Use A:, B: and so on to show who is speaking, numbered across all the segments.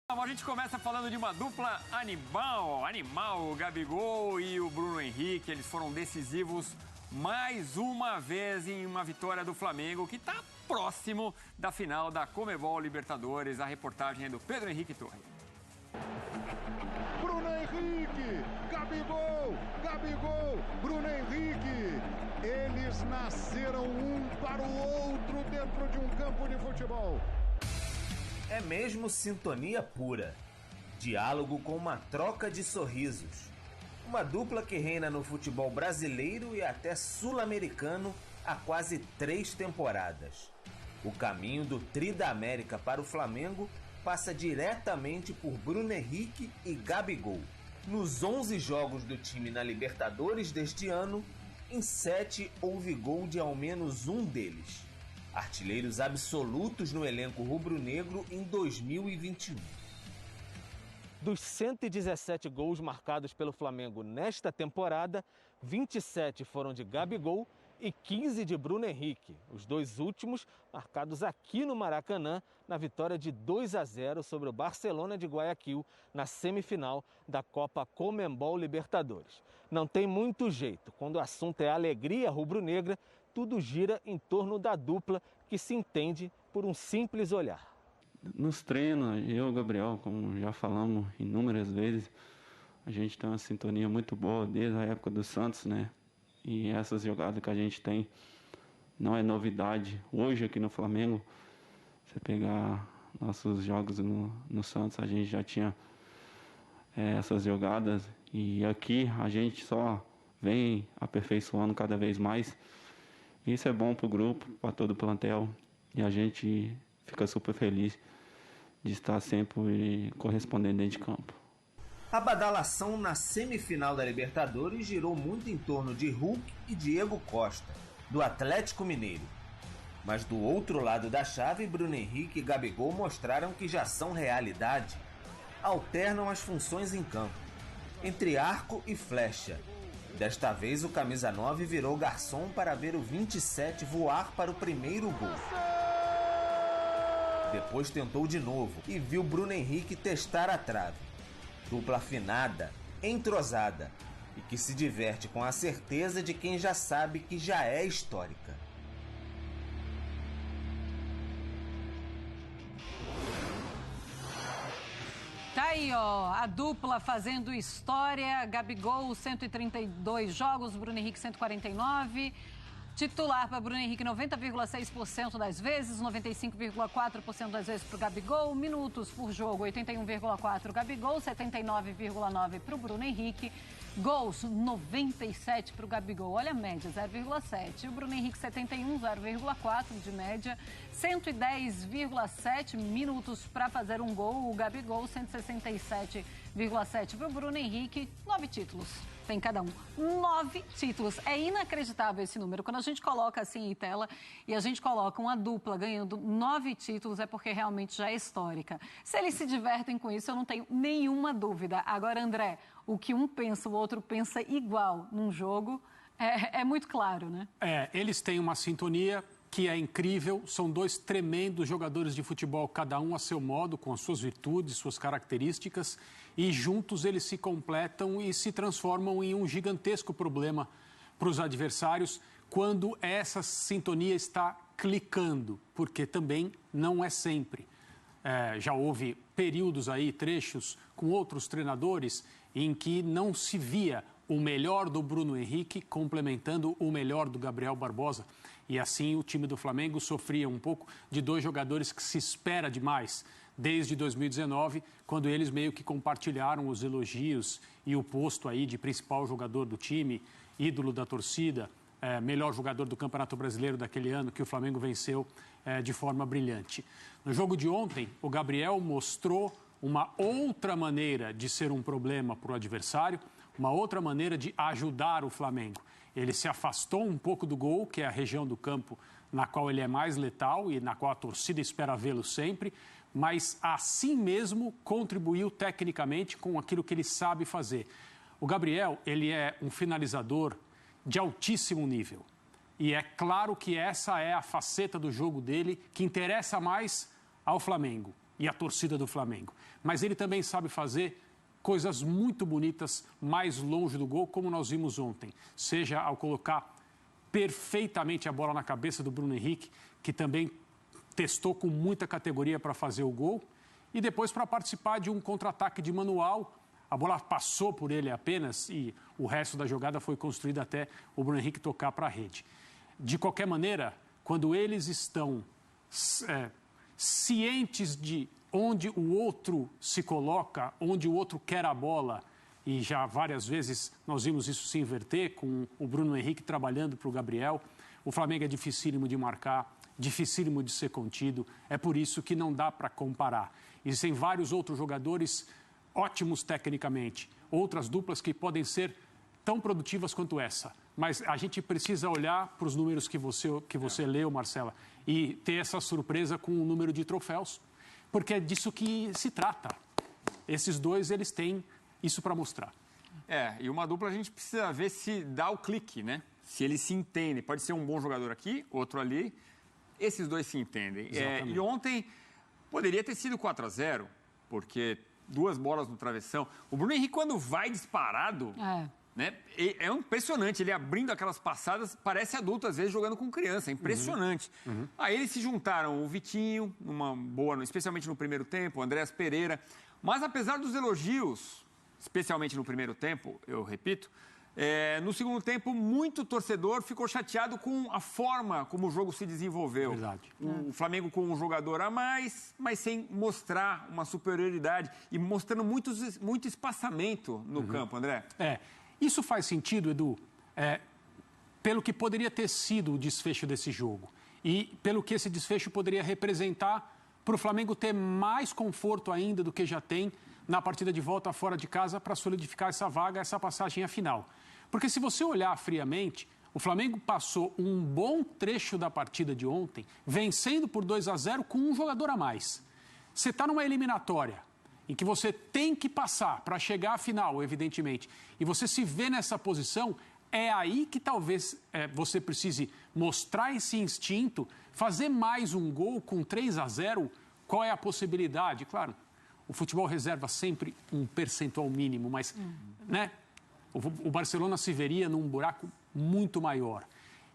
A: A gente começa falando de uma dupla animal, o Gabigol e o Bruno Henrique. Eles foram decisivos mais uma vez em uma vitória do Flamengo, que está próximo da final da Conmebol Libertadores. A reportagem é do Pedro Henrique Torre.
B: Bruno Henrique, Gabigol, Bruno Henrique. Eles nasceram um para o outro dentro de um campo de futebol.
C: É mesmo sintonia pura. Diálogo com uma troca de sorrisos. Uma dupla que reina no futebol brasileiro e até sul-americano há quase 3 temporadas. O caminho do Tri da América para o Flamengo passa diretamente por Bruno Henrique e Gabigol. Nos 11 jogos do time na Libertadores deste ano, em 7 houve gol de ao menos um deles. Artilheiros absolutos no elenco rubro-negro em 2021.
D: Dos 117 gols marcados pelo Flamengo nesta temporada, 27 foram de Gabigol e 15 de Bruno Henrique. Os dois últimos marcados aqui no Maracanã, na vitória de 2-0 sobre o Barcelona de Guayaquil, na semifinal da Copa Conmebol Libertadores. Não tem muito jeito. Quando o assunto é alegria rubro-negra, tudo gira em torno da dupla que se entende por um simples olhar.
E: Nos treinos, eu e o Gabriel, como já falamos inúmeras vezes, a gente tem uma sintonia muito boa desde a época do Santos, né? E essas jogadas que a gente tem não é novidade. Hoje aqui no Flamengo, você pegar nossos jogos no Santos, a gente já tinha essas jogadas. E aqui a gente só vem aperfeiçoando cada vez mais. Isso é bom para o grupo, para todo o plantel. E a gente fica super feliz de estar sempre correspondendo dentro de campo.
C: A badalação na semifinal da Libertadores girou muito em torno de Hulk e Diego Costa, do Atlético Mineiro. Mas do outro lado da chave, Bruno Henrique e Gabigol mostraram que já são realidade. Alternam as funções em campo, entre arco e flecha. Desta vez o camisa 9 virou garçom para ver o 27 voar para o primeiro gol. Depois tentou de novo e viu Bruno Henrique testar a trave. Dupla afinada, entrosada e que se diverte com a certeza de quem já sabe que já é histórica.
F: Tá aí, ó, a dupla fazendo história. Gabigol, 132 jogos, Bruno Henrique, 149. Titular para Bruno Henrique, 90,6% das vezes, 95,4% das vezes para o Gabigol. Minutos por jogo, 81,4% Gabigol, 79,9% para o Bruno Henrique. Gols, 97 para o Gabigol. Olha a média, 0,7. O Bruno Henrique, 71, 0,4 de média. 110,7 minutos para fazer um gol. O Gabigol, 167,7 para o Bruno Henrique. 9 títulos. Tem cada um. 9 títulos. É inacreditável esse número. Quando a gente coloca assim em tela e a gente coloca uma dupla ganhando 9 títulos, é porque realmente já é histórica. Se eles se divertem com isso, eu não tenho nenhuma dúvida. Agora, André, o que um pensa, o outro pensa igual num jogo, é muito claro, né?
G: Eles têm uma sintonia que é incrível. São dois tremendos jogadores de futebol, cada um a seu modo, com as suas virtudes, suas características, e juntos eles se completam e se transformam em um gigantesco problema para os adversários quando essa sintonia está clicando, porque também não é sempre. Já houve períodos aí, trechos com outros treinadores em que não se via o melhor do Bruno Henrique complementando o melhor do Gabriel Barbosa. E assim o time do Flamengo sofria um pouco de dois jogadores que se espera demais desde 2019, quando eles meio que compartilharam os elogios e o posto aí de principal jogador do time, ídolo da torcida, melhor jogador do Campeonato Brasileiro daquele ano que o Flamengo venceu de forma brilhante. No jogo de ontem, o Gabriel mostrou uma outra maneira de ser um problema para o adversário, uma outra maneira de ajudar o Flamengo. Ele se afastou um pouco do gol, que é a região do campo na qual ele é mais letal e na qual a torcida espera vê-lo sempre, mas assim mesmo contribuiu tecnicamente com aquilo que ele sabe fazer. O Gabriel, ele é um finalizador de altíssimo nível. E é claro que essa é a faceta do jogo dele que interessa mais ao Flamengo. e a torcida do Flamengo. Mas ele também sabe fazer coisas muito bonitas mais longe do gol, como nós vimos ontem. Seja ao colocar perfeitamente a bola na cabeça do Bruno Henrique, que também testou com muita categoria para fazer o gol, e depois para participar de um contra-ataque de manual. A bola passou por ele apenas e o resto da jogada foi construída até o Bruno Henrique tocar para a rede. De qualquer maneira, quando eles estão cientes de onde o outro se coloca, onde o outro quer a bola, e já várias vezes nós vimos isso se inverter, com o Bruno Henrique trabalhando para o Gabriel, o Flamengo é dificílimo de marcar, dificílimo de ser contido, é por isso que não dá para comparar. Existem vários outros jogadores ótimos tecnicamente, outras duplas que podem ser tão produtivas quanto essa. Mas a gente precisa olhar para os números que você leu, Marcela, e ter essa surpresa com o número de troféus, porque é disso que se trata. Esses dois, eles têm isso para mostrar.
A: E uma dupla a gente precisa ver se dá o clique, né? Se eles se entendem. Pode ser um bom jogador aqui, outro ali. Esses dois se entendem. E ontem poderia ter sido 4-0, porque 2 bolas no travessão. O Bruno Henrique, quando vai disparado, né, é impressionante. Ele abrindo aquelas passadas, parece adulto, às vezes, jogando com criança. É impressionante. Aí eles se juntaram, o Vitinho, numa boa, especialmente no primeiro tempo, o Andréas Pereira. Mas, apesar dos elogios, especialmente no primeiro tempo, eu repito, no segundo tempo, muito torcedor ficou chateado com a forma como o jogo se desenvolveu.
G: Verdade.
A: O Flamengo com um jogador a mais, mas sem mostrar uma superioridade e mostrando muito espaçamento no campo, André.
G: Isso faz sentido, Edu, pelo que poderia ter sido o desfecho desse jogo e pelo que esse desfecho poderia representar para o Flamengo ter mais conforto ainda do que já tem na partida de volta fora de casa para solidificar essa vaga, essa passagem à final. Porque se você olhar friamente, o Flamengo passou um bom trecho da partida de ontem, vencendo por 2-0 com um jogador a mais. Você está numa eliminatória em que você tem que passar para chegar à final, evidentemente, e você se vê nessa posição, é aí que talvez você precise mostrar esse instinto, fazer mais um gol com 3-0, qual é a possibilidade? Claro, o futebol reserva sempre um percentual mínimo, mas né, o Barcelona se veria num buraco muito maior.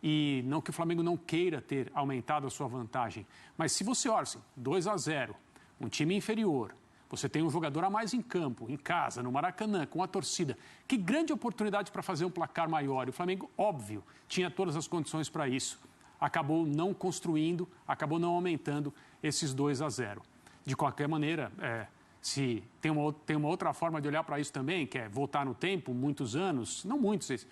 G: E não que o Flamengo não queira ter aumentado a sua vantagem, mas se você olha assim, 2-0, um time inferior, você tem um jogador a mais em campo, em casa, no Maracanã, com a torcida. Que grande oportunidade para fazer um placar maior. E o Flamengo, óbvio, tinha todas as condições para isso. Acabou não construindo, acabou não aumentando esses 2-0. De qualquer maneira, se tem uma outra forma de olhar para isso também, que é voltar no tempo, muitos anos, não muitos.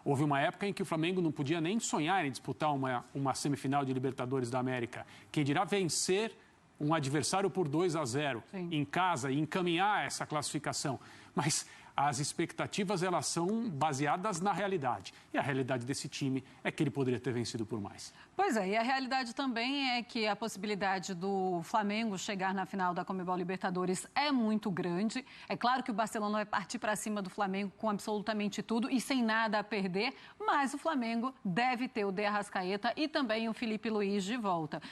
G: Houve uma época em que o Flamengo não podia nem sonhar em disputar uma semifinal de Libertadores da América. Quem dirá vencer um adversário por 2-0 em casa e encaminhar essa classificação. Mas as expectativas, elas são baseadas na realidade. E a realidade desse time é que ele poderia ter vencido por mais.
F: Pois é, e a realidade também é que a possibilidade do Flamengo chegar na final da Conmebol Libertadores é muito grande. É claro que o Barcelona vai partir para cima do Flamengo com absolutamente tudo e sem nada a perder, mas o Flamengo deve ter o De Arrascaeta e também o Felipe Luiz de volta.